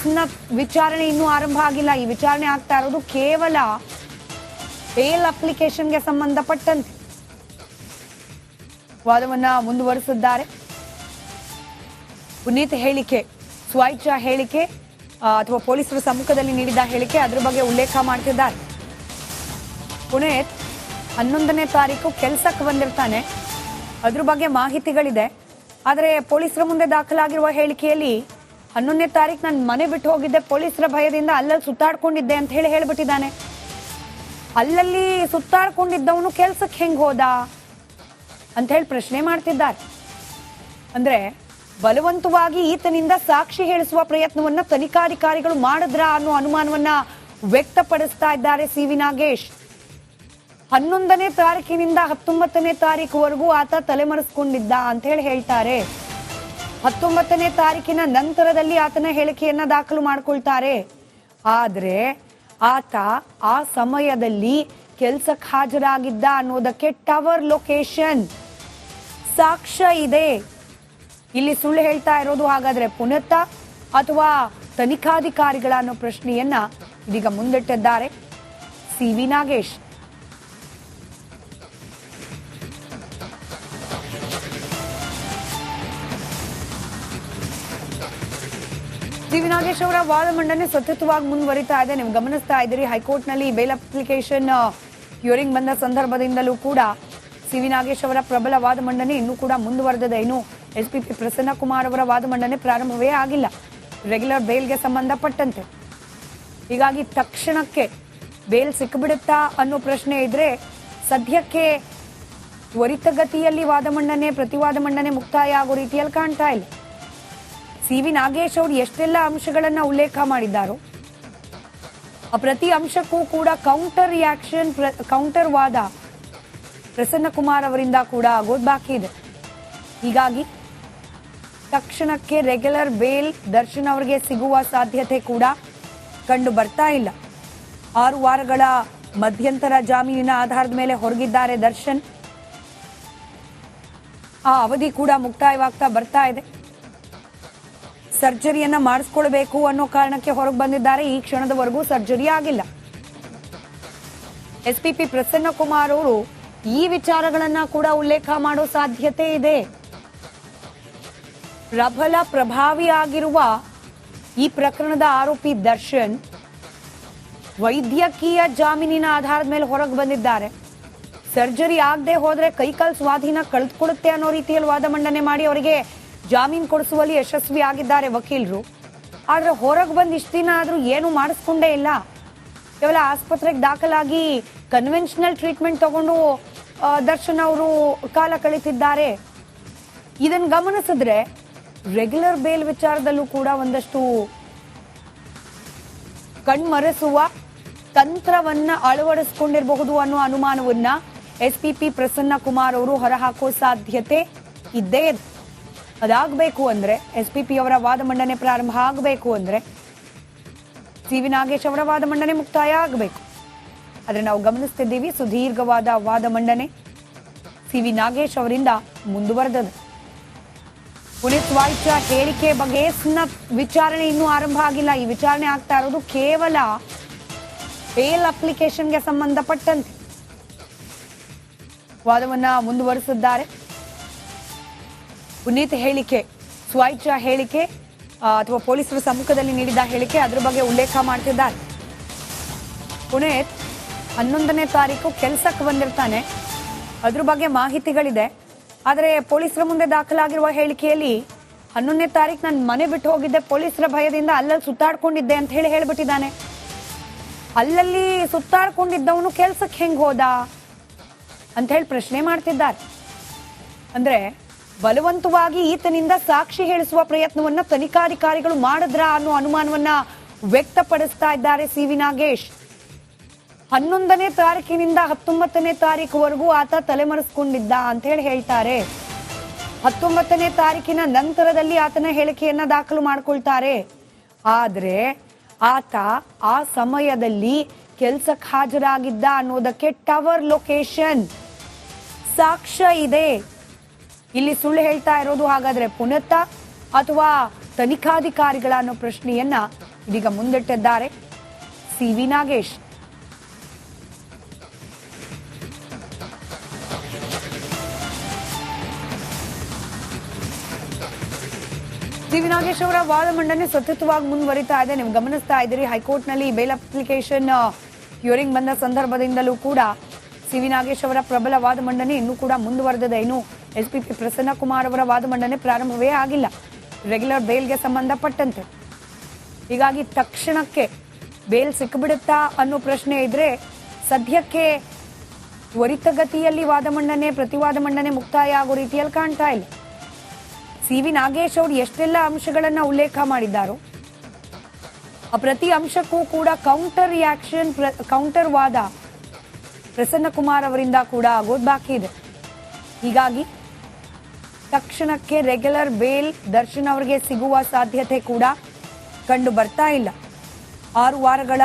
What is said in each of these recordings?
ಕೇಸ್ನ ವಿಚಾರಣೆ ಇನ್ನೂ ಆರಂಭ ಆಗಿಲ್ಲ. ಈ ವಿಚಾರಣೆ ಆಗ್ತಾ ಇರೋದು ಕೇವಲ ಬೇಲ್ ಅಪ್ಲಿಕೇಶನ್ಗೆ ಸಂಬಂಧಪಟ್ಟಂತೆ. ವಾದವನ್ನ ಮುಂದುವರಿಸಿದ್ದಾರೆ. ಪುನೀತ್ ಹೇಳಿಕೆ, ಸ್ವಇಚ್ಛಾ ಹೇಳಿಕೆ ಅಥವಾ ಪೊಲೀಸರ ಸಮ್ಮುಖದಲ್ಲಿ ನೀಡಿದ ಹೇಳಿಕೆ, ಅದ್ರ ಬಗ್ಗೆ ಉಲ್ಲೇಖ ಮಾಡ್ತಿದ್ದಾರೆ. ಪುನೀತ್ 11ನೇ ತಾರೀಕು ಕೆಲಸಕ್ಕೆ ಬಂದಿರ್ತಾನೆ, ಅದ್ರ ಬಗ್ಗೆ ಮಾಹಿತಿಗಳಿದೆ. ಆದರೆ ಪೊಲೀಸರ ಮುಂದೆ ದಾಖಲಾಗಿರುವ ಹೇಳಿಕೆಯಲ್ಲಿ 11ನೇ ತಾರೀಕು ನಾನು ಮನೆ ಬಿಟ್ಟು ಹೋಗಿದ್ದೆ, ಪೊಲೀಸರ ಭಯದಿಂದ ಅಲ್ಲಲ್ಲಿ ಸುತ್ತಾಡ್ಕೊಂಡಿದ್ದೆ ಅಂತ ಹೇಳ್ಬಿಟ್ಟಿದ್ದಾನೆ. ಅಲ್ಲಲ್ಲಿ ಸುತ್ತಾಡ್ಕೊಂಡಿದ್ದವನು ಕೆಲ್ಸಕ್ಕೆ ಹೆಂಗ್ ಹೋದ ಅಂತ ಹೇಳಿ ಪ್ರಶ್ನೆ ಮಾಡ್ತಿದ್ದಾರೆ. ಅಂದ್ರೆ ಬಲವಂತವಾಗಿ ಈತನಿಂದ ಸಾಕ್ಷಿ ಹೇಳಿಸುವ ಪ್ರಯತ್ನವನ್ನ ತನಿಖಾಧಿಕಾರಿಗಳು ಮಾಡಿದ್ರ ಅನ್ನೋ ಅನುಮಾನವನ್ನ ವ್ಯಕ್ತಪಡಿಸ್ತಾ ಇದ್ದಾರೆ ಸಿ.ವಿ. ನಾಗೇಶ್. 11ನೇ ತಾರೀಕಿನಿಂದ 19ನೇ ತಾರೀಕುವರೆಗೂ ಆತ ತಲೆಮರೆಸ್ಕೊಂಡಿದ್ದ ಅಂತ ಹೇಳ್ತಾರೆ. 19ನೇ ತಾರೀಕಿನ ನಂತರದಲ್ಲಿ ಆತನ ಹೇಳಿಕೆಯನ್ನ ದಾಖಲು ಮಾಡ್ಕೊಳ್ತಾರೆ. ಆದ್ರೆ ಆತ ಆ ಸಮಯದಲ್ಲಿ ಕೆಲ್ಸಕ್ಕೆ ಹಾಜರಾಗಿದ್ದ ಅನ್ನೋದಕ್ಕೆ ಟವರ್ ಲೊಕೇಶನ್ ಸಾಕ್ಷ್ಯ ಇದೆ. ಇಲ್ಲಿ ಸುಳ್ಳು ಹೇಳ್ತಾ ಇರೋದು ಹಾಗಾದ್ರೆ ಪುನೀತ ಅಥವಾ ತನಿಖಾಧಿಕಾರಿಗಳ ಅನ್ನೋ ಪ್ರಶ್ನೆಯನ್ನ ಇದೀಗ ಮುಂದಿಟ್ಟಿದ್ದಾರೆ ಸಿ.ವಿ. ನಾಗೇಶ್. ಸಿ.ವಿ. ನಾಗೇಶ್ ಅವರ ವಾದ ಮಂಡನೆ ಸತತವಾಗಿ ಮುಂದುವರಿತಾ ಇದೆ. ನೀವು ಗಮನಿಸ್ತಾ ಇದ್ದೀರಿ, ಹೈಕೋರ್ಟ್ ನಲ್ಲಿ ಬೇಲ್ ಅಪ್ಲಿಕೇಶನ್ ಹಿಯರಿಂಗ್ ಬಂದ ಸಂದರ್ಭದಿಂದಲೂ ಕೂಡ ಸಿ.ವಿ. ನಾಗೇಶ್ ಅವರ ಪ್ರಬಲ ವಾದ ಮಂಡನೆ ಇನ್ನೂ ಕೂಡ ಮುಂದುವರೆದಿದೆ. ಇನ್ನು ಎಸ್ಪಿಪಿ ಪ್ರಸನ್ನ ಕುಮಾರ್ ಅವರ ವಾದ ಮಂಡನೆ ಪ್ರಾರಂಭವೇ ಆಗಿಲ್ಲ ರೆಗ್ಯುಲರ್ ಬೇಲ್ಗೆ ಸಂಬಂಧಪಟ್ಟಂತೆ. ಹೀಗಾಗಿ ತಕ್ಷಣಕ್ಕೆ ಬೇಲ್ ಸಿಕ್ಕಿಬಿಡುತ್ತಾ ಅನ್ನೋ ಪ್ರಶ್ನೆ ಇದ್ರೆ ಸದ್ಯಕ್ಕೆ ತ್ವರಿತಗತಿಯಲ್ಲಿ ವಾದ ಮಂಡನೆ ಪ್ರತಿವಾದ ಮಂಡನೆ ಮುಕ್ತಾಯ ಆಗೋ ರೀತಿಯಲ್ಲಿ ಕಾಣ್ತಾ ಇಲ್ಲ. ಸಿ.ವಿ. ನಾಗೇಶ್ ಅವರು ಎಷ್ಟೆಲ್ಲ ಅಂಶಗಳನ್ನ ಉಲ್ಲೇಖ ಮಾಡಿದ್ದಾರೋ ಆ ಪ್ರತಿ ಅಂಶಕ್ಕೂ ಕೂಡ ಕೌಂಟರ್ ರಿಯಾಕ್ಷನ್, ಕೌಂಟರ್ ವಾದ ಪ್ರಸನ್ನ ಕುಮಾರ್ ಅವರಿಂದ ಕೂಡ ಆಗೋದು ಬಾಕಿ ಇದೆ. ಹೀಗಾಗಿ ತಕ್ಷಣಕ್ಕೆ ರೆಗ್ಯುಲರ್ ಬೇಲ್ ದರ್ಶನ್ ಅವರಿಗೆ ಸಿಗುವ ಸಾಧ್ಯತೆ ಕೂಡ ಕಂಡು ಬರ್ತಾ ಇಲ್ಲ. 6 ವಾರಗಳ ಮಧ್ಯಂತರ ಜಾಮೀನಿನ ಆಧಾರದ ಮೇಲೆ ಹೊರಗಿದ್ದಾರೆ ದರ್ಶನ್. ಆ ಅವಧಿ ಕೂಡ ಮುಕ್ತಾಯವಾಗ್ತಾ ಬರ್ತಾ ಇದೆ. ಸರ್ಜರಿಯನ್ನ ಮಾಡಿಸ್ಕೊಳ್ಬೇಕು ಅನ್ನೋ ಕಾರಣಕ್ಕೆ ಹೊರಗೆ ಬಂದಿದ್ದಾರೆ. ಈ ಕ್ಷಣದವರೆಗೂ ಸರ್ಜರಿ ಆಗಿಲ್ಲ. ಎಸ್ಪಿಪಿ ಪ್ರಸನ್ನ ಕುಮಾರ್ ಅವರು ಈ ವಿಚಾರಗಳನ್ನ ಕೂಡ ಉಲ್ಲೇಖ ಮಾಡೋ ಸಾಧ್ಯತೆ ಇದೆ. ಪ್ರಬಲ ಪ್ರಭಾವಿ ಆಗಿರುವ ಈ ಪ್ರಕರಣದ ಆರೋಪಿ ದರ್ಶನ್ ವೈದ್ಯಕೀಯ ಜಾಮೀನಿನ ಆಧಾರದ ಮೇಲೆ ಹೊರಗೆ ಬಂದಿದ್ದಾರೆ. ಸರ್ಜರಿ ಆಗದೆ ಹೋದ್ರೆ ಕೈಕಾಲು ಸ್ವಾಧೀನ ಕಳೆದುಕೊಳ್ಳುತ್ತೆ ಅನ್ನೋ ರೀತಿಯಲ್ಲಿ ವಾದ ಮಂಡನೆ ಮಾಡಿ ಅವರಿಗೆ ಜಾಮೀನು ಕೊಡಿಸುವಲ್ಲಿ ಯಶಸ್ವಿ ಆಗಿದ್ದಾರೆ ವಕೀಲರು. ಆದ್ರೆ ಹೊರಗೆ ಬಂದು ಇಷ್ಟು ದಿನ ಆದ್ರೂ ಏನು ಮಾಡಿಸ್ಕೊಂಡೇ ಇಲ್ಲ. ಕೇವಲ ಆಸ್ಪತ್ರೆಗೆ ದಾಖಲಾಗಿ ಕನ್ವೆನ್ಷನಲ್ ಟ್ರೀಟ್ಮೆಂಟ್ ತಗೊಂಡು ದರ್ಶನ್ ಅವರು ಕಾಲ ಕಳೀತಿದ್ದಾರೆ. ಇದನ್ನು ಗಮನಿಸಿದ್ರೆ ರೆಗ್ಯುಲರ್ ಬೇಲ್ ವಿಚಾರದಲ್ಲೂ ಕೂಡ ಒಂದಷ್ಟು ಕಣ್ಮರೆಸುವ ತಂತ್ರವನ್ನ ಅಳವಡಿಸಿಕೊಂಡಿರಬಹುದು ಅನ್ನೋ ಅನುಮಾನವನ್ನ ಎಸ್ಪಿಪಿ ಪ್ರಸನ್ನ ಕುಮಾರ್ ಅವರು ಹೊರಹಾಕೋ ಸಾಧ್ಯತೆ ಇದ್ದೇ ಇದೆ. ಅದಾಗಬೇಕು ಅಂದ್ರೆ ಎಸ್ಪಿಪಿ ಅವರ ವಾದ ಮಂಡನೆ ಪ್ರಾರಂಭ ಆಗಬೇಕು ಅಂದ್ರೆ ಸಿ.ವಿ. ನಾಗೇಶ್ ಅವರ ವಾದ ಮಂಡನೆ ಮುಕ್ತಾಯ ಆಗಬೇಕು. ಆದ್ರೆ ನಾವು ಗಮನಿಸ್ತಿದ್ದೀವಿ ಸುದೀರ್ಘವಾದ ವಾದ ಮಂಡನೆ ಸಿ.ವಿ. ನಾಗೇಶ್ ಅವರಿಂದ ಮುಂದುವರೆದದು. ಪುನೀತ್ ಸ್ವಇಚ್ಛಾ ಹೇಳಿಕೆ ಬಗ್ಗೆ ವಿಚಾರಣೆ ಇನ್ನೂ ಆರಂಭ ಆಗಿಲ್ಲ. ಈ ವಿಚಾರಣೆ ಆಗ್ತಾ ಇರೋದು ಕೇವಲ ಬೇಲ್ ಅಪ್ಲಿಕೇಶನ್ಗೆ ಸಂಬಂಧಪಟ್ಟಂತೆ. ವಾದವನ್ನ ಮುಂದುವರಿಸಿದ್ದಾರೆ. ಪುನೀತ್ ಹೇಳಿಕೆ, ಸ್ವಇಚ್ಛಾ ಹೇಳಿಕೆ ಅಥವಾ ಪೊಲೀಸರ ಸಮ್ಮುಖದಲ್ಲಿ ನೀಡಿದ ಹೇಳಿಕೆ, ಅದ್ರ ಬಗ್ಗೆ ಉಲ್ಲೇಖ ಮಾಡ್ತಿದ್ದಾರೆ. ಪುನೀತ್ 11ನೇ ತಾರೀಕು ಕೆಲಸಕ್ಕೆ ಬಂದಿರ್ತಾನೆ, ಅದ್ರ ಬಗ್ಗೆ ಮಾಹಿತಿಗಳಿದೆ. ಆದರೆ ಪೊಲೀಸರ ಮುಂದೆ ದಾಖಲಾಗಿರುವ ಹೇಳಿಕೆಯಲ್ಲಿ 11ನೇ ತಾರೀಕು ನಾನು ಮನೆ ಬಿಟ್ಟು ಹೋಗಿದ್ದೆ, ಪೊಲೀಸರ ಭಯದಿಂದ ಅಲ್ಲಲ್ಲಿ ಸುತ್ತಾಡ್ಕೊಂಡಿದ್ದೆ ಅಂತ ಹೇಳ್ಬಿಟ್ಟಿದ್ದಾನೆ. ಅಲ್ಲಲ್ಲಿ ಸುತ್ತಾಡ್ಕೊಂಡಿದ್ದವನು ಕೆಲ್ಸಕ್ಕೆ ಹೆಂಗ್ ಹೋದ ಅಂತ ಹೇಳಿ ಪ್ರಶ್ನೆ ಮಾಡ್ತಿದ್ದಾರೆ. ಅಂದ್ರೆ ಬಲವಂತವಾಗಿ ಈತನಿಂದ ಸಾಕ್ಷಿ ಹೇಳಿಸುವ ಪ್ರಯತ್ನವನ್ನ ತನಿಖಾಧಿಕಾರಿಗಳು ಮಾಡಿದ್ರ ಅನ್ನೋ ಅನುಮಾನವನ್ನ ವ್ಯಕ್ತಪಡಿಸ್ತಾ ಇದ್ದಾರೆ ಸಿ.ವಿ. ನಾಗೇಶ್. 11ನೇ ತಾರೀಕಿನಿಂದ 19ನೇ ತಾರೀಕುವರೆಗೂ ಆತ ತಲೆಮರೆಸ್ಕೊಂಡಿದ್ದ ಅಂತ ಹೇಳ್ತಾರೆ. 19ನೇ ತಾರೀಕಿನ ನಂತರದಲ್ಲಿ ಆತನ ಹೇಳಿಕೆಯನ್ನ ದಾಖಲು ಮಾಡ್ಕೊಳ್ತಾರೆ. ಆದ್ರೆ ಆತ ಆ ಸಮಯದಲ್ಲಿ ಕೆಲ್ಸಕ್ಕೆ ಹಾಜರಾಗಿದ್ದ ಅನ್ನೋದಕ್ಕೆ ಟವರ್ ಲೊಕೇಶನ್ ಸಾಕ್ಷ್ಯ ಇದೆ. ಇಲ್ಲಿ ಸುಳ್ಳು ಹೇಳ್ತಾ ಇರೋದು ಹಾಗಾದ್ರೆ ಪುನೀತ ಅಥವಾ ತನಿಖಾಧಿಕಾರಿಗಳ ಅನ್ನೋ ಪ್ರಶ್ನೆಯನ್ನ ಇದೀಗ ಮುಂದಿಟ್ಟಿದ್ದಾರೆ ಸಿ.ವಿ. ನಾಗೇಶ್. ಸಿ.ವಿ. ನಾಗೇಶ್ ಅವರ ವಾದ ಮಂಡನೆ ಸತತವಾಗಿ ಮುಂದುವರಿತಾ ಇದೆ. ನೀವು ಗಮನಿಸ್ತಾ ಇದ್ದೀರಿ, ಹೈಕೋರ್ಟ್ನಲ್ಲಿ ಬೇಲ್ ಅಪ್ಲಿಕೇಶನ್ ಹಿಯರಿಂಗ್ ಬಂದ ಸಂದರ್ಭದಿಂದಲೂ ಕೂಡ ಸಿ.ವಿ. ನಾಗೇಶ್ ಅವರ ಪ್ರಬಲ ವಾದ ಮಂಡನೆ ಇನ್ನೂ ಕೂಡ ಮುಂದುವರೆದಿದೆ. ಇನ್ನು ಎಸ್ಪಿಪಿ ಪ್ರಸನ್ನ ಕುಮಾರ್ ಅವರ ವಾದ ಮಂಡನೆ ಪ್ರಾರಂಭವೇ ಆಗಿಲ್ಲ ರೆಗ್ಯುಲರ್ ಬೇಲ್ಗೆ ಸಂಬಂಧಪಟ್ಟಂತೆ. ಹೀಗಾಗಿ ತಕ್ಷಣಕ್ಕೆ ಬೇಲ್ ಸಿಕ್ಕಿಬಿಡುತ್ತಾ ಅನ್ನೋ ಪ್ರಶ್ನೆ ಇದ್ರೆ ಸದ್ಯಕ್ಕೆ ತ್ವರಿತಗತಿಯಲ್ಲಿ ವಾದ ಮಂಡನೆ ಪ್ರತಿವಾದ ಮಂಡನೆ ಮುಕ್ತಾಯ ಆಗೋ ರೀತಿಯಲ್ಲಿ ಕಾಣ್ತಾ ಇಲ್ಲ. ಸಿ.ವಿ. ನಾಗೇಶ್ ಅವರು ಎಷ್ಟೆಲ್ಲ ಅಂಶಗಳನ್ನ ಉಲ್ಲೇಖ ಮಾಡಿದ್ದಾರೋ ಆ ಪ್ರತಿ ಅಂಶಕ್ಕೂ ಕೂಡ ಕೌಂಟರ್ ರಿಯಾಕ್ಷನ್ ಕೌಂಟರ್ ವಾದ ಪ್ರಸನ್ನ ಕುಮಾರ್ ಅವರಿಂದ ಕೂಡ ಆಗೋದು ಬಾಕಿ ಇದೆ. ಹೀಗಾಗಿ ತಕ್ಷಣಕ್ಕೆ ರೆಗ್ಯುಲರ್ ಬೇಲ್ ದರ್ಶನ್ ಅವರಿಗೆ ಸಿಗುವ ಸಾಧ್ಯತೆ ಕೂಡ ಕಂಡು ಬರ್ತಾ ಇಲ್ಲ. 6 ವಾರಗಳ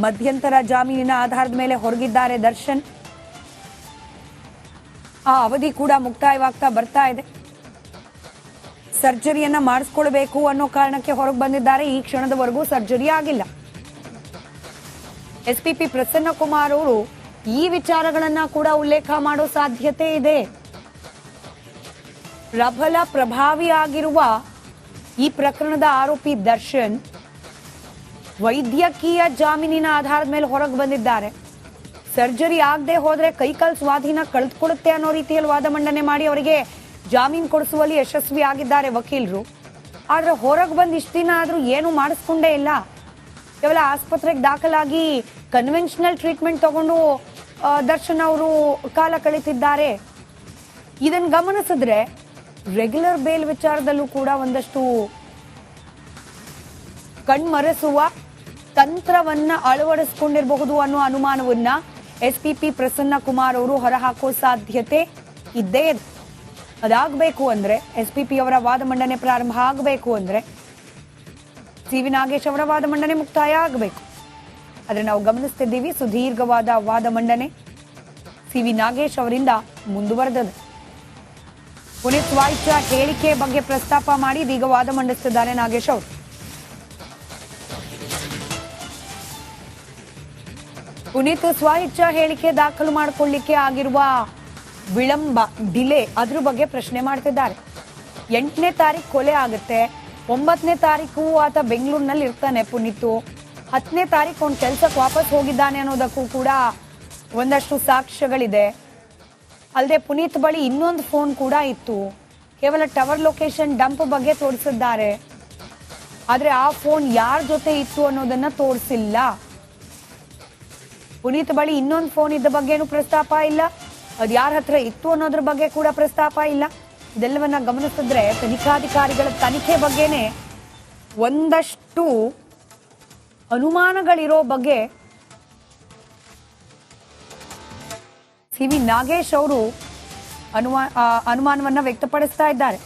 ಮಧ್ಯಂತರ ಜಾಮೀನಿನ ಆಧಾರದ ಮೇಲೆ ಹೊರಗಿದ್ದಾರೆ ದರ್ಶನ್. ಆ ಅವಧಿ ಕೂಡ ಮುಕ್ತಾಯವಾಗ್ತಾ ಬರ್ತಾ ಇದೆ. ಸರ್ಜರಿಯನ್ನ ಮಾಡಿಸ್ಕೊಳ್ಬೇಕು ಅನ್ನೋ ಕಾರಣಕ್ಕೆ ಹೊರಗೆ ಬಂದಿದ್ದಾರೆ. ಈ ಕ್ಷಣದವರೆಗೂ ಸರ್ಜರಿ ಆಗಿಲ್ಲ. ಎಸ್ಪಿಪಿ ಪ್ರಸನ್ನ ಕುಮಾರ್ ಅವರು ಈ ವಿಚಾರಗಳನ್ನ ಕೂಡ ಉಲ್ಲೇಖ ಮಾಡೋ ಸಾಧ್ಯತೆ ಇದೆ. ಪ್ರಬಲ ಪ್ರಭಾವಿ ಆಗಿರುವ ಈ ಪ್ರಕರಣದ ಆರೋಪಿ ದರ್ಶನ್ ವೈದ್ಯಕೀಯ ಜಾಮೀನಿನ ಆಧಾರದ ಮೇಲೆ ಹೊರಗೆ ಬಂದಿದ್ದಾರೆ. ಸರ್ಜರಿ ಆಗದೆ ಹೋದ್ರೆ ಕೈಕಾಲ್ ಸ್ವಾಧೀನ ಕಳೆದುಕೊಳ್ಳುತ್ತೆ ಅನ್ನೋ ರೀತಿಯಲ್ಲಿ ವಾದ ಮಂಡನೆ ಮಾಡಿ ಅವರಿಗೆ ಜಾಮೀನು ಕೊಡಿಸುವಲ್ಲಿ ಯಶಸ್ವಿ ಆಗಿದ್ದಾರೆ ವಕೀಲರು. ಆದ್ರೆ ಹೊರಗೆ ಬಂದು ಇಷ್ಟು ದಿನ ಆದ್ರೂ ಏನು ಮಾಡಿಸ್ಕೊಂಡೇ ಇಲ್ಲ. ಕೇವಲ ಆಸ್ಪತ್ರೆಗೆ ದಾಖಲಾಗಿ ಕನ್ವೆನ್ಷನಲ್ ಟ್ರೀಟ್ಮೆಂಟ್ ತಗೊಂಡು ದರ್ಶನ್ ಅವರು ಕಾಲ ಕಳೀತಿದ್ದಾರೆ. ಇದನ್ನು ಗಮನಿಸಿದ್ರೆ ರೆಗ್ಯುಲರ್ ಬೇಲ್ ವಿಚಾರದಲ್ಲೂ ಕೂಡ ಒಂದಷ್ಟು ಕಣ್ಮರೆಸುವ ತಂತ್ರವನ್ನ ಅಳವಡಿಸಿಕೊಂಡಿರಬಹುದು ಅನ್ನೋ ಅನುಮಾನವನ್ನ ಎಸ್ಪಿಪಿ ಪ್ರಸನ್ನ ಕುಮಾರ್ ಅವರು ಹೊರಹಾಕೋ ಸಾಧ್ಯತೆ ಇದ್ದೇ ಇದೆ. ಅದಾಗಬೇಕು ಅಂದ್ರೆ ಎಸ್ಪಿಪಿ ಅವರ ವಾದ ಮಂಡನೆ ಪ್ರಾರಂಭ ಆಗಬೇಕು ಅಂದ್ರೆ ಸಿ.ವಿ. ನಾಗೇಶ್ ಅವರ ವಾದ ಮಂಡನೆ ಮುಕ್ತಾಯ ಆಗಬೇಕು. ಆದ್ರೆ ನಾವು ಗಮನಿಸ್ತಿದ್ದೀವಿ ಸುದೀರ್ಘವಾದ ವಾದ ಮಂಡನೆ ಸಿ.ವಿ. ನಾಗೇಶ್ ಅವರಿಂದ ಮುಂದುವರೆದಿದೆ. ಪುನೀತ್ ಸ್ವಾಯಿಚ್ಚ ಹೇಳಿಕೆ ಬಗ್ಗೆ ಪ್ರಸ್ತಾಪ ಮಾಡಿ ಇದೀಗ ವಾದ ಮಂಡಿಸುತ್ತಿದ್ದಾರೆ ನಾಗೇಶ್ ಅವರು. ಪುನೀತ್ ಸ್ವಾಯಿಚ್ಚ ಹೇಳಿಕೆ ದಾಖಲು ಮಾಡಿಕೊಳ್ಳಿಕ್ಕೆ ಆಗಿರುವ ವಿಳಂಬ ಡಿಲೇ ಅದ್ರ ಬಗ್ಗೆ ಪ್ರಶ್ನೆ ಮಾಡ್ತಿದ್ದಾರೆ. 8ನೇ ತಾರೀಕು ಕೊಲೆ ಆಗುತ್ತೆ, 9ನೇ ತಾರೀಕು ಆತ ಬೆಂಗಳೂರಿನಲ್ಲಿ ಇರ್ತಾನೆ ಪುನೀತ್, 10ನೇ ತಾರೀಕು ಅವ್ನ ಕೆಲ್ಸಕ್ಕೆ ವಾಪಸ್ ಹೋಗಿದ್ದಾನೆ ಅನ್ನೋದಕ್ಕೂ ಕೂಡ ಒಂದಷ್ಟು ಸಾಕ್ಷ್ಯಗಳಿದೆ. ಅಲ್ಲದೆ ಪುನೀತ್ ಬಳಿ ಇನ್ನೊಂದು ಫೋನ್ ಕೂಡ ಇತ್ತು. ಕೇವಲ ಟವರ್ ಲೊಕೇಶನ್ ಡಂಪ್ ಬಗ್ಗೆ ತೋರಿಸಿದ್ದಾರೆ, ಆದ್ರೆ ಆ ಫೋನ್ ಯಾರ ಜೊತೆ ಇತ್ತು ಅನ್ನೋದನ್ನ ತೋರಿಸಿಲ್ಲ. ಪುನೀತ್ ಬಳಿ ಇನ್ನೊಂದು ಫೋನ್ ಇದ್ದ ಬಗ್ಗೆನೂ ಪ್ರಸ್ತಾಪ ಇಲ್ಲ, ಅದು ಯಾರ ಹತ್ರ ಇತ್ತು ಅನ್ನೋದ್ರ ಬಗ್ಗೆ ಕೂಡ ಪ್ರಸ್ತಾಪ ಇಲ್ಲ. ಇದೆಲ್ಲವನ್ನ ಗಮನಿಸಿದ್ರೆ ತನಿಖಾಧಿಕಾರಿಗಳ ತನಿಖೆ ಬಗ್ಗೆನೆ ಒಂದಷ್ಟು ಅನುಮಾನಗಳಿರೋ ಬಗ್ಗೆ ಸಿ.ವಿ. ನಾಗೇಶ್ ಅವರು ಅನುಮಾನವನ್ನ ವ್ಯಕ್ತಪಡಿಸ್ತಾ ಇದ್ದಾರೆ.